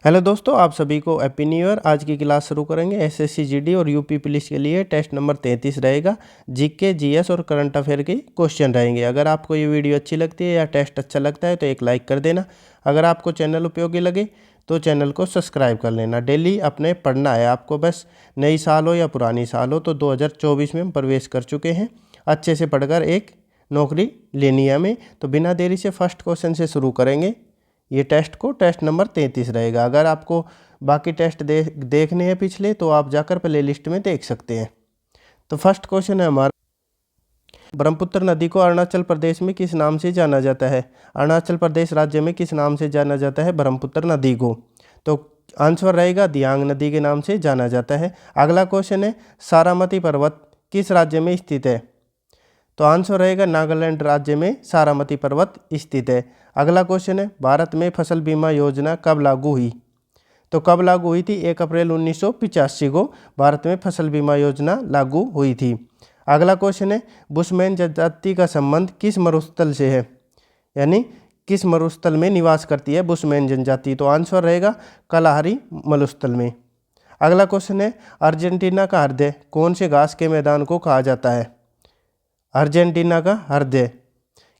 Hello दोस्तों, आप सभी को हैप्पी न्यू ईयर। आज की क्लास शुरू करेंगे। एसएससी जीडी और यूपी पुलिस के लिए टेस्ट नंबर 33 रहेगा। जीके, जीएस और करंट अफेयर के क्वेश्चन रहेंगे। अगर आपको ये वीडियो अच्छी लगती है या टेस्ट अच्छा लगता है तो एक लाइक कर देना। अगर आपको चैनल उपयोगी लगे तो चैनल को सब्सक्राइब कर लेना। डेली अपने पढ़ना है आपको, बस नई साल हो या पुरानी साल हो। तो 2024 में हम प्रवेश कर चुके हैं। अच्छे से पढ़कर एक नौकरी लेनी है हमें। तो बिना देरी से फर्स्ट क्वेश्चन से शुरू करेंगे। ये टेस्ट नंबर 33 रहेगा। अगर आपको बाकी टेस्ट देखने हैं पिछले तो आप जाकर प्ले लिस्ट में देख सकते हैं। तो फर्स्ट क्वेश्चन है हमारा, ब्रह्मपुत्र नदी को अरुणाचल प्रदेश में किस नाम से जाना जाता है? अरुणाचल प्रदेश राज्य में किस नाम से जाना जाता है ब्रह्मपुत्र नदी को? तो आंसर रहेगा दियांग नदी के नाम से जाना जाता है। अगला क्वेश्चन है, सारामती पर्वत किस राज्य में स्थित है? तो आंसर रहेगा नागालैंड राज्य में सारामती पर्वत स्थित है। अगला क्वेश्चन है, भारत में फसल बीमा योजना कब लागू हुई? तो कब लागू हुई थी? 1 अप्रैल 1985 को भारत में फसल बीमा योजना लागू हुई थी। अगला क्वेश्चन है, बुशमैन जनजाति का संबंध किस मरुस्थल से है? यानी किस मरुस्थल में निवास करती है बुशमैन जनजाति? तो आंसर रहेगा कलाहरी मरुस्थल में। अगला क्वेश्चन है, अर्जेंटीना का हृदय कौन से घास के मैदान को कहा जाता है? अर्जेंटीना का हृदय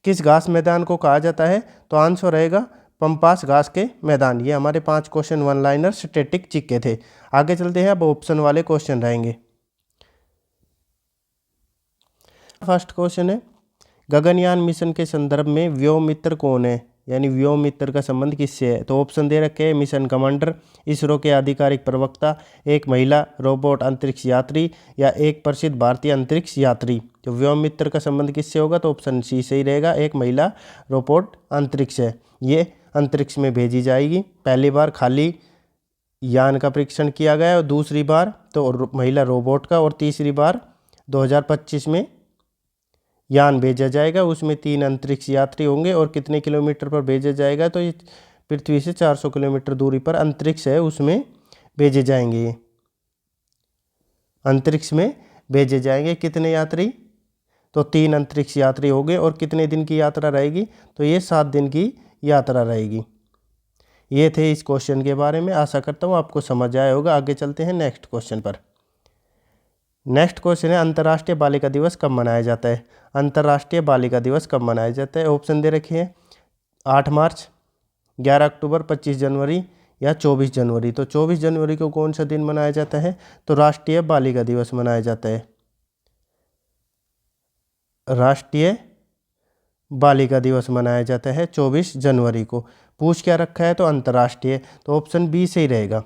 किस घास मैदान को कहा जाता है? तो आंसर रहेगा पंपास घास के मैदान। ये हमारे 5 question one liner static GK थे। आगे चलते हैं, अब ऑप्शन वाले क्वेश्चन रहेंगे। फर्स्ट क्वेश्चन है, गगनयान मिशन के संदर्भ में व्योम मित्र कौन है? यानी व्योम मित्र का संबंध किससे है? तो ऑप्शन दे रखे हैं, मिशन कमांडर, इसरो के आधिकारिक प्रवक्ता, एक महिला रोबोट अंतरिक्ष यात्री या एक प्रसिद्ध भारतीय अंतरिक्ष यात्री। तो व्योम मित्र का संबंध किससे होगा? तो ऑप्शन सी सही रहेगा, एक महिला रोबोट अंतरिक्ष है। ये अंतरिक्ष में भेजी जाएगी। पहली बार खाली यान का परीक्षण किया गया और दूसरी बार तो महिला रोबोट का, और तीसरी बार 2025 में यान भेजा जाएगा। उसमें 3 अंतरिक्ष यात्री होंगे। और कितने किलोमीटर पर भेजा जाएगा? तो ये पृथ्वी से 400 किलोमीटर दूरी पर अंतरिक्ष है, उसमें भेजे जाएंगे। ये अंतरिक्ष में भेजे जाएंगे। कितने यात्री? तो 3 अंतरिक्ष यात्री होंगे। और कितने दिन की यात्रा रहेगी? तो ये 7 दिन की यात्रा रहेगी। ये थे इस क्वेश्चन के बारे में। आशा करता हूँ आपको समझ आया होगा। आगे चलते हैं नेक्स्ट क्वेश्चन पर। नेक्स्ट क्वेश्चन है, अंतर्राष्ट्रीय बालिका दिवस कब मनाया जाता है? अंतर्राष्ट्रीय बालिका दिवस कब मनाया जाता है? ऑप्शन दे रखे हैं, 8 मार्च, 11 अक्टूबर, 25 जनवरी या 24 जनवरी। तो 24 जनवरी को कौन सा दिन मनाया जाता है? तो राष्ट्रीय बालिका दिवस मनाया जाता है। राष्ट्रीय बालिका दिवस मनाया जाता है 24 जनवरी को। पूछ क्या रखा है? तो अंतर्राष्ट्रीय। तो ऑप्शन बी सही रहेगा,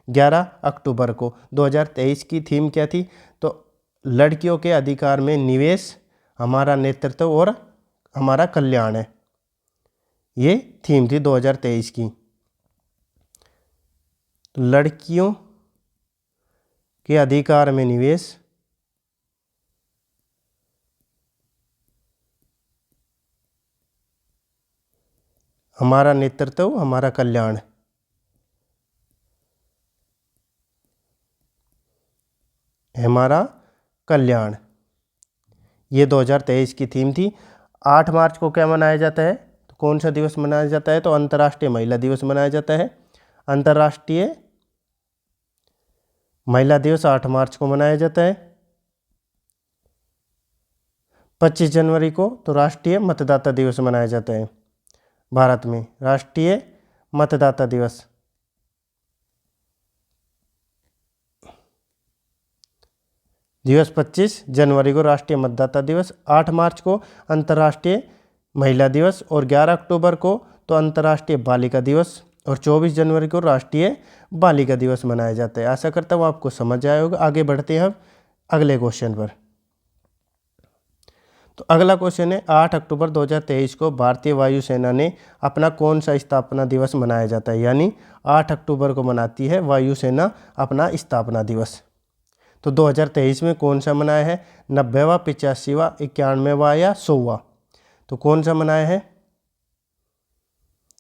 11 अक्टूबर को। 2023 की थीम क्या थी? तो लड़कियों के अधिकार में निवेश, हमारा नेतृत्व और हमारा कल्याण है। ये थीम थी 2023 की। तो लड़कियों के अधिकार में निवेश, हमारा नेतृत्व, हमारा कल्याण। हमारा कल्याण, ये 2023 की थीम थी। 8 मार्च को क्या मनाया जाता है? तो कौन सा दिवस मनाया जाता है? तो अंतर्राष्ट्रीय महिला दिवस मनाया जाता है। अंतर्राष्ट्रीय महिला दिवस 8 मार्च को मनाया जाता है। 25 जनवरी को तो राष्ट्रीय मतदाता दिवस मनाया जाता है भारत में। राष्ट्रीय मतदाता दिवस, दिवस 25 जनवरी को राष्ट्रीय मतदाता दिवस। 8 मार्च को अंतर्राष्ट्रीय महिला दिवस। और 11 अक्टूबर को तो अंतर्राष्ट्रीय बालिका दिवस। और 24 जनवरी को राष्ट्रीय बालिका दिवस मनाया जाता है। आशा करता हूँ आपको समझ आया होगा। आगे बढ़ते हैं अब अगले क्वेश्चन पर। तो अगला क्वेश्चन है, 8 अक्टूबर 2023 को भारतीय वायुसेना ने अपना कौन सा स्थापना दिवस मनाया जाता है? यानी 8 अक्टूबर को मनाती है वायुसेना अपना स्थापना दिवस। तो 2023 में कौन सा मनाया है? 90वां, 85वां, 91वां या 100वां? तो कौन सा मनाया है?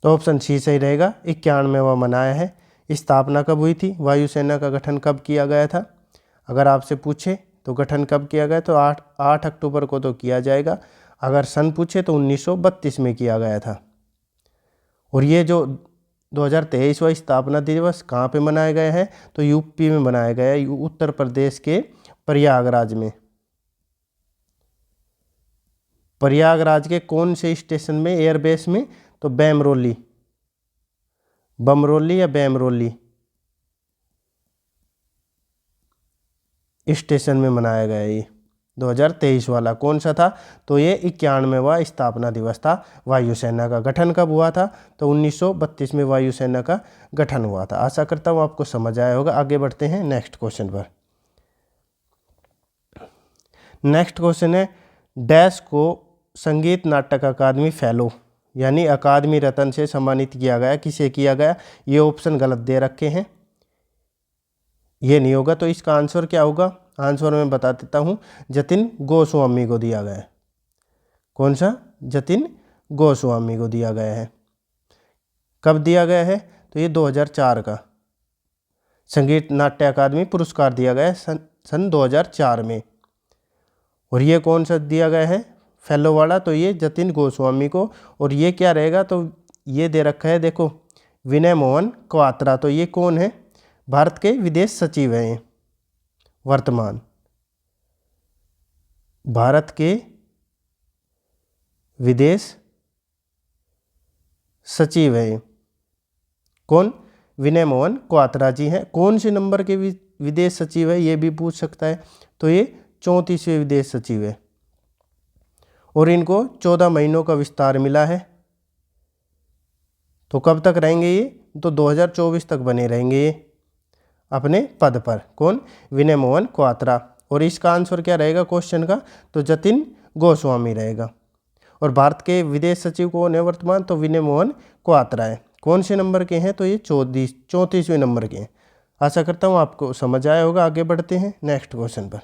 तो ऑप्शन सी सही रहेगा, 91वां मनाया है। स्थापना कब हुई थी? वायुसेना का गठन कब किया गया था? अगर आपसे पूछे तो गठन कब किया गया? तो 8 अक्टूबर को तो किया जाएगा। अगर सन पूछे तो 1932 में किया गया था। और ये जो 2023वां स्थापना दिवस कहाँ पे मनाया गया है? तो यूपी में मनाया गया है, उत्तर प्रदेश के प्रयागराज में। प्रयागराज के कौन से स्टेशन में, एयरबेस में? तो बमरौली, बमरौली या बमरौली स्टेशन में मनाया गया ये 2023 वाला। कौन सा था? तो ये 91वां स्थापना दिवस था। वायुसेना का गठन कब हुआ था? तो 1932 में वायुसेना का गठन हुआ था। आशा करता हूँ आपको समझ आया होगा। आगे बढ़ते हैं नेक्स्ट क्वेश्चन पर। नेक्स्ट क्वेश्चन है, डैश को संगीत नाटक अकादमी फेलो यानी अकादमी रत्न से सम्मानित किया गया। किसे किया गया? ये ऑप्शन गलत दे रखे हैं, ये नहीं होगा। तो इसका आंसर क्या होगा? आंसर मैं बता देता हूँ, जतिन गोस्वामी को दिया गया है। कौन सा? जतिन गोस्वामी को दिया गया है। कब दिया गया है? तो ये 2004 का संगीत नाट्य अकादमी पुरस्कार दिया गया है सन 2004 में। और ये कौन सा दिया गया है फेलो वाला? तो ये जतिन गोस्वामी को। और ये क्या रहेगा? तो ये दे रखा है, देखो, विनय मोहन क्वात्रा। तो ये कौन है? भारत के विदेश सचिव हैं, वर्तमान भारत के विदेश सचिव हैं। कौन? विनय मोहन क्वात्रा जी हैं। कौन से नंबर के विदेश सचिव है ये भी पूछ सकता है। तो ये 34वें विदेश सचिव है और इनको 14 महीनों का विस्तार मिला है। तो कब तक रहेंगे ये? तो 2024 तक बने रहेंगे ये अपने पद पर। कौन? विनय मोहन क्वात्रा। और इसका आंसर क्या रहेगा क्वेश्चन का? तो जतिन गोस्वामी रहेगा। और भारत के विदेश सचिव कौन है वर्तमान? तो विनय मोहन क्वात्रा है। कौन से नंबर के हैं? तो ये 34वें नंबर के हैं। आशा करता हूँ आपको समझ आया होगा। आगे बढ़ते हैं नेक्स्ट क्वेश्चन पर।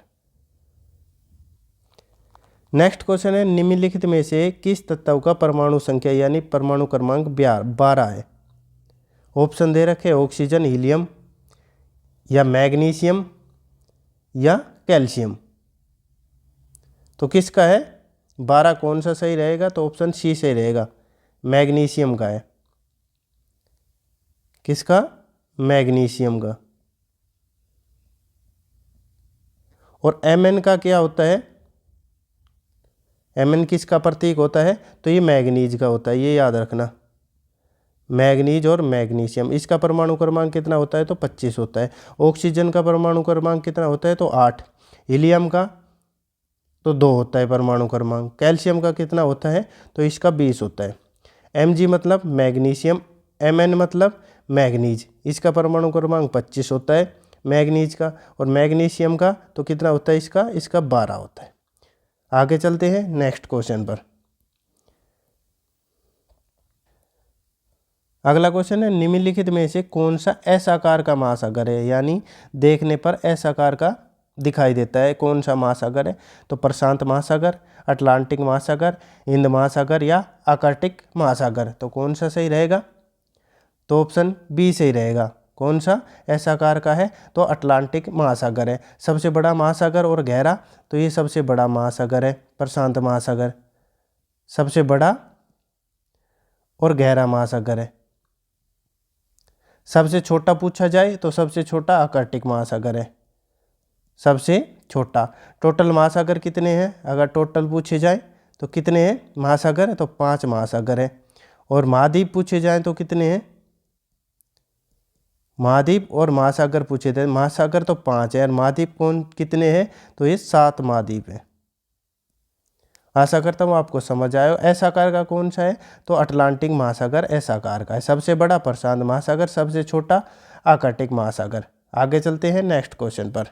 नेक्स्ट क्वेश्चन है, निम्नलिखित में से किस तत्व का परमाणु संख्या यानी परमाणु क्रमांक 12 है? ऑप्शन दे रखे, ऑक्सीजन, हीलियम या मैग्नीशियम या कैल्शियम। तो किसका है 12? कौन सा सही रहेगा? तो ऑप्शन सी सही रहेगा, मैग्नीशियम का है। किसका? मैग्नीशियम का। और Mn का क्या होता है? Mn किसका प्रतीक होता है? तो ये मैग्नीज का होता है, ये याद रखना। मैग्नीज और मैग्नीशियम, इसका परमाणु क्रमांक कितना होता है? तो 25 होता है। ऑक्सीजन का परमाणु क्रमांक कितना होता है? तो 8। हीलियम का तो 2 होता है परमाणु क्रमांक। कैल्शियम का कितना होता है? तो इसका 20 होता है। Mg मतलब मैग्नीशियम, Mn मतलब मैग्नीज, इसका परमाणु क्रमांक 25 होता है मैग्नीज का। और मैग्नीशियम का तो कितना होता है? इसका 12 होता है। आगे चलते हैं नेक्स्ट क्वेश्चन पर। अगला क्वेश्चन है, निम्नलिखित में से कौन सा एस आकार का महासागर है? यानी देखने पर एस आकार का दिखाई देता है। कौन सा महासागर है? तो प्रशांत महासागर, अटलांटिक महासागर, हिंद महासागर या आर्कटिक महासागर। तो कौन सा सही रहेगा? तो ऑप्शन बी सही रहेगा। कौन सा एस आकार का है? तो अटलांटिक महासागर है। सबसे बड़ा महासागर और गहरा, तो ये सबसे बड़ा महासागर है प्रशांत महासागर, सबसे बड़ा और गहरा महासागर है। सबसे छोटा पूछा जाए तो सबसे छोटा आर्कटिक महासागर है, सबसे छोटा। टोटल महासागर कितने हैं? अगर टोटल पूछे जाए तो कितने हैं महासागर? तो 5 महासागर है। और महाद्वीप पूछे जाए तो कितने हैं? महाद्वीप और महासागर पूछे थे, महासागर तो 5 है और महाद्वीप कितने हैं? तो ये 7 महाद्वीप है। आशा करता हूँ आपको समझ आया। एस आकार का कौन सा है? तो अटलांटिक महासागर एस आकार का है। सबसे बड़ा प्रशांत महासागर, सबसे छोटा आर्कटिक महासागर। आगे चलते हैं नेक्स्ट क्वेश्चन पर।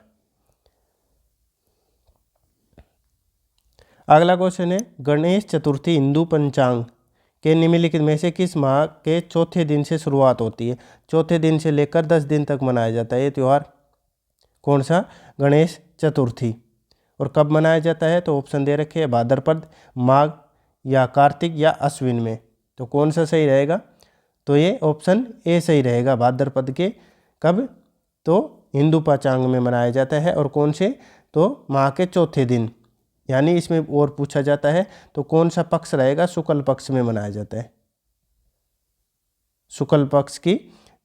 अगला क्वेश्चन है, गणेश चतुर्थी हिंदू पंचांग के निम्नलिखित में से किस माह के चौथे दिन से शुरुआत होती है? चौथे दिन से लेकर 10 दिन तक मनाया जाता है ये त्यौहार। कौन सा? गणेश चतुर्थी। और कब मनाया जाता है? तो ऑप्शन दे रखे हैं, भाद्रपद, माघ या कार्तिक या अश्विन में। तो कौन सा सही रहेगा? तो ये ऑप्शन ए सही रहेगा, भाद्रपद के। कब? तो हिंदू पंचांग में मनाया जाता है। और कौन से? तो माह के चौथे दिन। यानी इसमें और पूछा जाता है तो कौन सा पक्ष रहेगा? शुक्ल पक्ष में मनाया जाता है, शुक्ल पक्ष की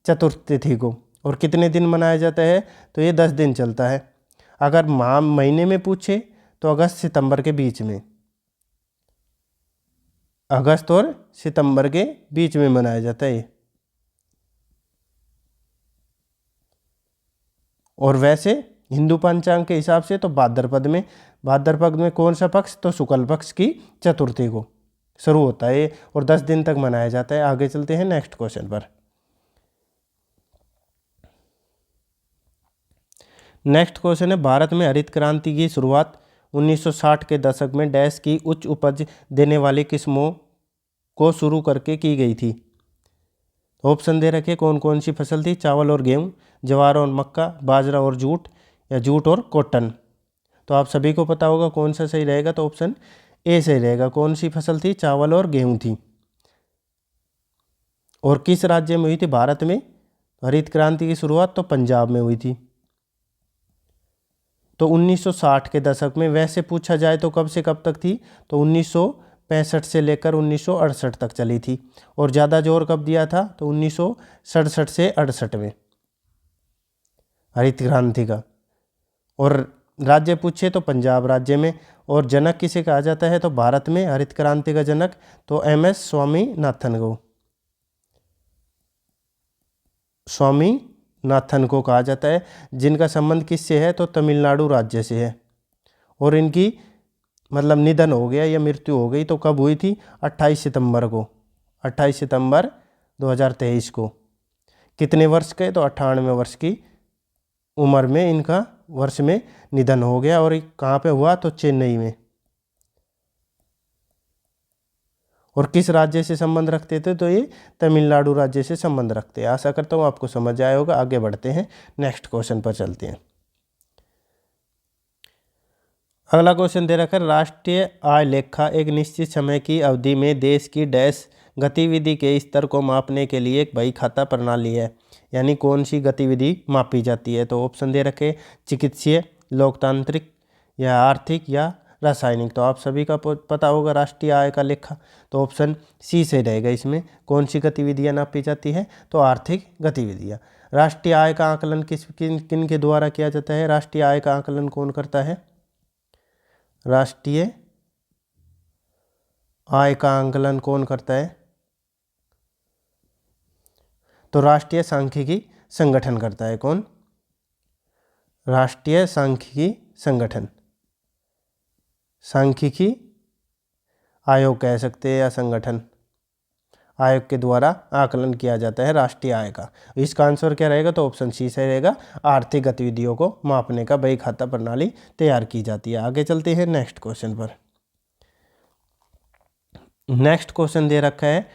चतुर्थ तिथि को। और कितने दिन मनाया जाता है, तो ये 10 दिन चलता है। अगर महीने में पूछे तो अगस्त सितंबर के बीच में, अगस्त और सितंबर के बीच में मनाया जाता है। और वैसे हिंदू पंचांग के हिसाब से तो भाद्रपद में कौन सा पक्ष, तो शुक्ल पक्ष की चतुर्थी को शुरू होता है और 10 दिन तक मनाया जाता है। आगे चलते हैं नेक्स्ट क्वेश्चन पर। नेक्स्ट क्वेश्चन है, भारत में हरित क्रांति की शुरुआत 1960 के दशक में डैश की उच्च उपज देने वाली किस्मों को शुरू करके की गई थी। ऑप्शन दे रखे, कौन कौन सी फसल थी, चावल और गेहूँ, ज्वार और मक्का, बाजरा और जूट, या जूट और कॉटन। तो आप सभी को पता होगा कौन सा सही रहेगा, तो ऑप्शन ए सही रहेगा। कौन सी फसल थी, चावल और गेहूँ थी। और किस राज्य में हुई थी भारत में हरित क्रांति की शुरुआत, तो पंजाब में हुई थी। तो 1960 के दशक में, वैसे पूछा जाए तो कब से कब तक थी, तो 1965 से लेकर 1968 तक चली थी। और ज़्यादा जोर कब दिया था, तो 1967 से 68 में हरित क्रांति का। और राज्य पूछे तो पंजाब राज्य में। और जनक किसे कहा जाता है, तो भारत में हरित क्रांति का जनक तो MS स्वामीनाथन को कहा जाता है, जिनका संबंध किससे है, तो तमिलनाडु राज्य से है। और इनकी मतलब निधन हो गया या मृत्यु हो गई तो कब हुई थी, 28 सितंबर 2023 को। कितने वर्ष के, तो 98 वर्ष की उम्र में इनका वर्ष में निधन हो गया। और कहाँ पे हुआ, तो चेन्नई में। और किस राज्य से संबंध रखते थे, तो ये तमिलनाडु राज्य से संबंध रखते हैं। आशा करता हूँ आपको समझ आया होगा। आगे बढ़ते हैं, नेक्स्ट क्वेश्चन पर चलते हैं। अगला क्वेश्चन दे रखा है, राष्ट्रीय आय लेखा एक निश्चित समय की अवधि में देश की डैश गतिविधि के स्तर को मापने के लिए एक बही खाता प्रणाली है। यानी कौन सी गतिविधि मापी जाती है, तो ऑप्शन दे रखे, चिकित्सीय, लोकतांत्रिक, या आर्थिक, या रासायनिक। तो आप सभी का पता होगा राष्ट्रीय आय का लेखा, तो ऑप्शन सी से रहेगा। इसमें कौन सी गतिविधियाँ नापी जाती है, तो आर्थिक गतिविधियाँ। राष्ट्रीय आय का आकलन किन के द्वारा किया जाता है, राष्ट्रीय आय का आकलन कौन करता है, राष्ट्रीय आय का आकलन कौन करता है, तो राष्ट्रीय सांख्यिकी संगठन करता है। कौन, राष्ट्रीय सांख्यिकी संगठन, सांख्यिकी आयोग कह सकते हैं या संगठन, आयोग के द्वारा आकलन किया जाता है राष्ट्रीय आय का। इसका आंसर क्या रहेगा, तो ऑप्शन सी सही रहेगा। आर्थिक गतिविधियों को मापने का बही खाता प्रणाली तैयार की जाती है। आगे चलते हैं नेक्स्ट क्वेश्चन पर। नेक्स्ट क्वेश्चन दे रखा है,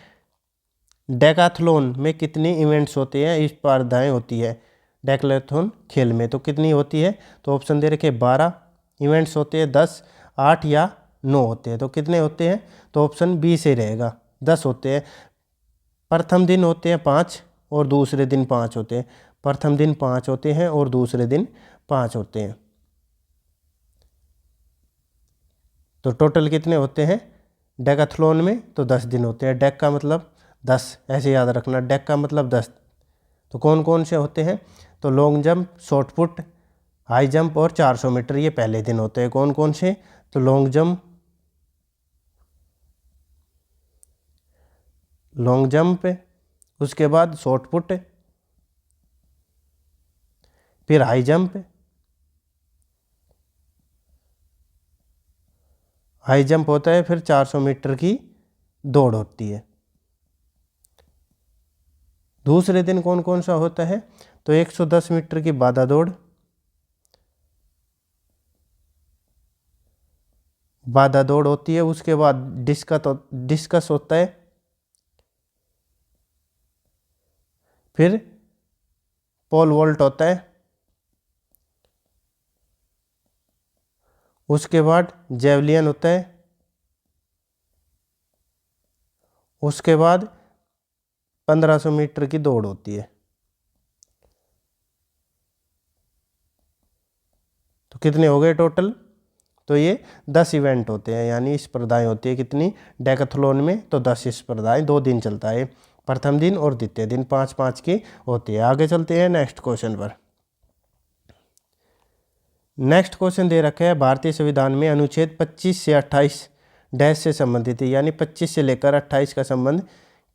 डेकाथलॉन में कितनी इवेंट्स होते हैं, स्पर्धाएं होती है डेकाथलॉन खेल में, तो कितनी होती है, तो ऑप्शन दे रखे 12 इवेंट्स होते हैं, 10, 8 या 9 होते हैं। तो कितने होते हैं, तो ऑप्शन बी से रहेगा, 10 होते हैं। प्रथम दिन होते हैं 5 और दूसरे दिन 5 होते हैं। प्रथम दिन 5 होते हैं और दूसरे दिन 5 होते हैं। तो टोटल कितने होते हैं डेकाथलॉन में, तो 10 दिन होते हैं। डेक का मतलब 10, ऐसे याद रखना, डेक का मतलब 10। तो कौन कौन से होते हैं, तो long jump, short put, high jump और 400 मीटर, ये पहले दिन होते हैं। कौन कौन से, तो लॉन्ग जंप, उसके बाद शॉर्ट पुट, फिर हाई जंप, होता है, फिर 400 मीटर की दौड़ होती है। दूसरे दिन कौन कौन सा होता है, तो 110 मीटर की बाधा दौड़, होती है। उसके बाद डिस्कस होता है, फिर पोल वॉल्ट होता है, उसके बाद जेवलियन होता है, उसके बाद 1500 मीटर की दौड़ होती है। तो कितने हो गए टोटल, तो ये 10 इवेंट होते हैं, यानी स्पर्धाएं होती है। कितनी डेकाथलॉन में, तो 10 स्पर्धाएं, 2 दिन चलता है। प्रथम दिन और द्वितीय दिन 5-5 की होती है। आगे चलते हैं नेक्स्ट क्वेश्चन पर। नेक्स्ट क्वेश्चन दे रखा है भारतीय संविधान में अनुच्छेद 25 से 28 डैश से संबंधित है, यानी 25 से लेकर 28 का संबंध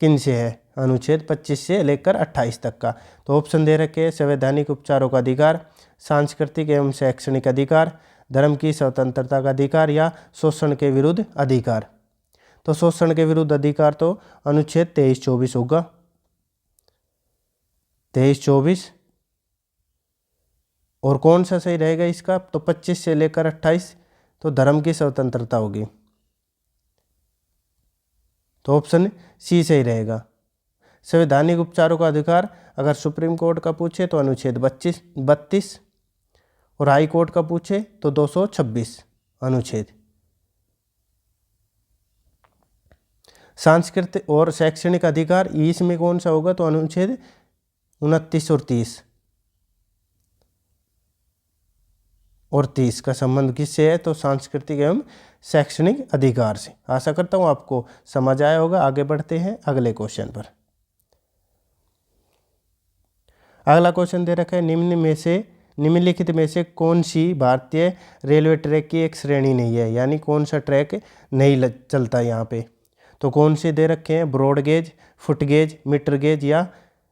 किन से है? अनुच्छेद 25 से लेकर 28 तक का। तो ऑप्शन दे रखे हैं संवैधानिक उपचारों का अधिकार, सांस्कृतिक एवं शैक्षणिक अधिकार, धर्म की स्वतंत्रता का अधिकार या शोषण के विरुद्ध अधिकार। तो शोषण के विरुद्ध अधिकार तो अनुच्छेद 23-24 होगा, 23-24। और कौन सा सही रहेगा इसका? तो 25 से लेकर 28 तो धर्म की स्वतंत्रता होगी, तो ऑप्शन सी सही रहेगा। संवैधानिक उपचारों का अधिकार अगर सुप्रीम कोर्ट का पूछे तो अनुच्छेद 32 और हाई कोर्ट का पूछे तो 226 अनुच्छेद। सांस्कृतिक और शैक्षणिक अधिकार इसमें कौन सा होगा? तो अनुच्छेद 29 और 30 का संबंध किससे है? तो सांस्कृतिक एवं शैक्षणिक अधिकार से। आशा करता हूँ आपको समझ आया होगा। आगे बढ़ते हैं अगले क्वेश्चन पर। अगला क्वेश्चन दे रखा है निम्नलिखित में से कौन सी भारतीय रेलवे ट्रैक की एक श्रेणी नहीं है, यानी कौन सा ट्रैक नहीं चलता यहाँ पे। तो कौन से दे रखे हैं? Broad gauge, foot gauge, metre gauge या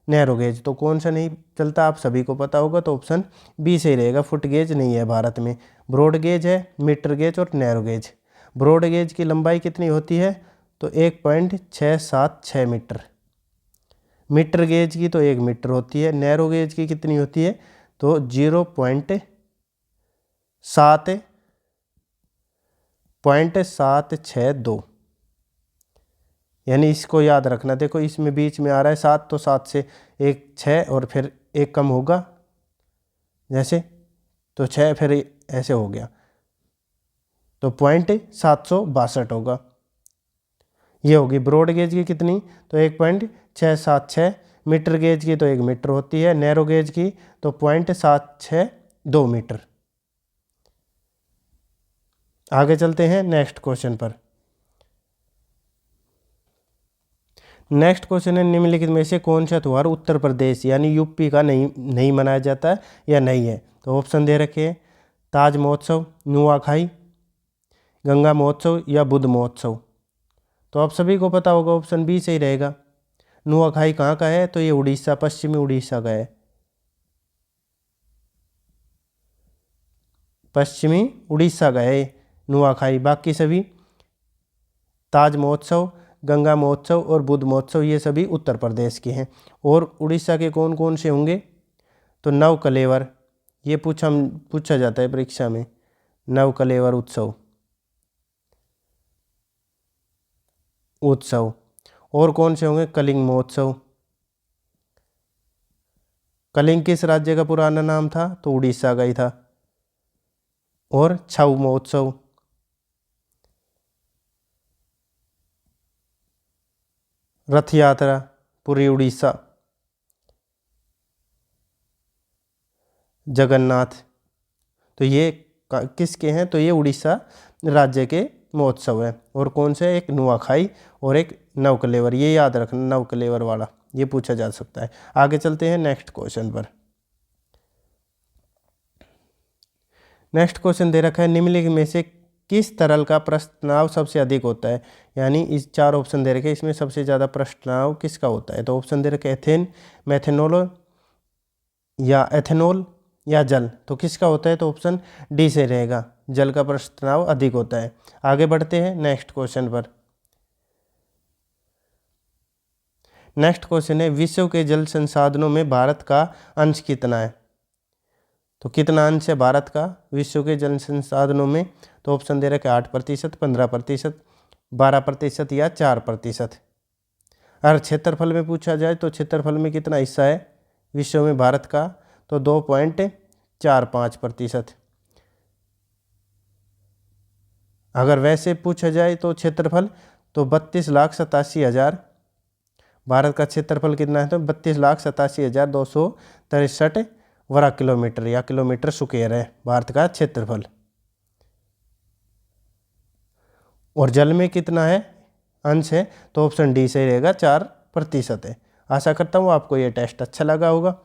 नैरो गेज। तो कौन सा नहीं चलता आप सभी को पता होगा, तो ऑप्शन बी सही रहेगा। फुट गेज नहीं है भारत में, ब्रॉड गेज है, मीटर गेज और नैरो गेज। ब्रॉड गेज की लंबाई कितनी होती है? तो 1.676 मीटर। मीटर गेज की तो 1 मीटर होती है। नैरो गेज की कितनी होती है? तो 0.762, यानी इसको याद रखना। देखो इसमें बीच में आ रहा है 7, तो 7 से 1 6 और फिर 1 कम होगा जैसे, तो 6 फिर ऐसे हो गया, तो 0.762 होगा। ये होगी ब्रॉड गेज की कितनी? तो 1.676। मीटर गेज की तो 1 मीटर होती है। नैरो गेज की तो 0.762 मीटर। आगे चलते हैं नेक्स्ट क्वेश्चन पर। नेक्स्ट क्वेश्चन है निम्नलिखित में से कौन सा त्यौहार उत्तर प्रदेश यानी यूपी का नहीं मनाया जाता है या नहीं है। तो ऑप्शन दे रखे हैं ताज महोत्सव, नुआखाई, गंगा महोत्सव या बुद्ध महोत्सव। तो आप सभी को पता होगा ऑप्शन बी सही रहेगा। नुआखाई कहाँ का है? तो ये उड़ीसा, पश्चिमी उड़ीसा का है, पश्चिमी उड़ीसा का है नुआखाई। बाकी सभी ताज महोत्सव, गंगा महोत्सव और बुद्ध महोत्सव ये सभी उत्तर प्रदेश के हैं। और उड़ीसा के कौन कौन से होंगे? तो नवकलेवर, ये पूछा जाता है परीक्षा में, नवकलेवर उत्सव। और कौन से होंगे? कलिंग महोत्सव। कलिंग किस राज्य का पुराना नाम था? तो उड़ीसा का ही था। और छऊ महोत्सव। रथ यात्रा पूरी उड़ीसा, जगन्नाथ। तो ये किसके हैं? तो ये उड़ीसा राज्य के महोत्सव है। और कौन से? एक नुआखाई और एक नवकलेवर। ये याद रखना, नवकलेवर वाला ये पूछा जा सकता है। आगे चलते हैं नेक्स्ट क्वेश्चन पर। नेक्स्ट क्वेश्चन दे रखा है निम्नलिखित में से किस तरल का पृष्ठ तनाव सबसे अधिक होता है, यानी इस 4 ऑप्शन दे रखे, इसमें सबसे ज़्यादा पृष्ठ तनाव किसका होता है। तो ऑप्शन दे रखे एथेन, एथेनॉल या जल। तो किसका होता है? तो ऑप्शन डी से रहेगा, जल का पृष्ठ तनाव अधिक होता है। आगे बढ़ते हैं नेक्स्ट क्वेश्चन पर। नेक्स्ट क्वेश्चन है विश्व के जल संसाधनों में भारत का अंश कितना है। तो कितना अंश है भारत का विश्व के जल संसाधनों में? तो ऑप्शन दे रखे 8%, 15%, 12% या 4%। अगर क्षेत्रफल में पूछा जाए तो क्षेत्रफल में कितना हिस्सा है विश्व में भारत का? तो 2.45%। अगर वैसे पूछा जाए तो क्षेत्रफल तो 32,87,000। भारत का क्षेत्रफल कितना है? तो 32,87,263 वर्ग किलोमीटर या किलोमीटर स्क्वायर है भारत का क्षेत्रफल। और जल में कितना है अंश है? तो ऑप्शन डी सही रहेगा, प्रतिशत है। आशा करता हूँ आपको ये टेस्ट अच्छा लगा होगा।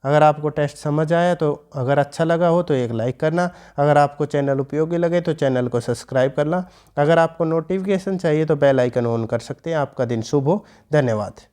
अगर आपको टेस्ट समझ आया तो अगर अच्छा लगा हो तो एक लाइक करना। अगर आपको चैनल उपयोगी लगे तो चैनल को सब्सक्राइब करना। अगर आपको नोटिफिकेशन चाहिए तो बेल आइकन ऑन कर सकते हैं। आपका दिन शुभ हो। धन्यवाद।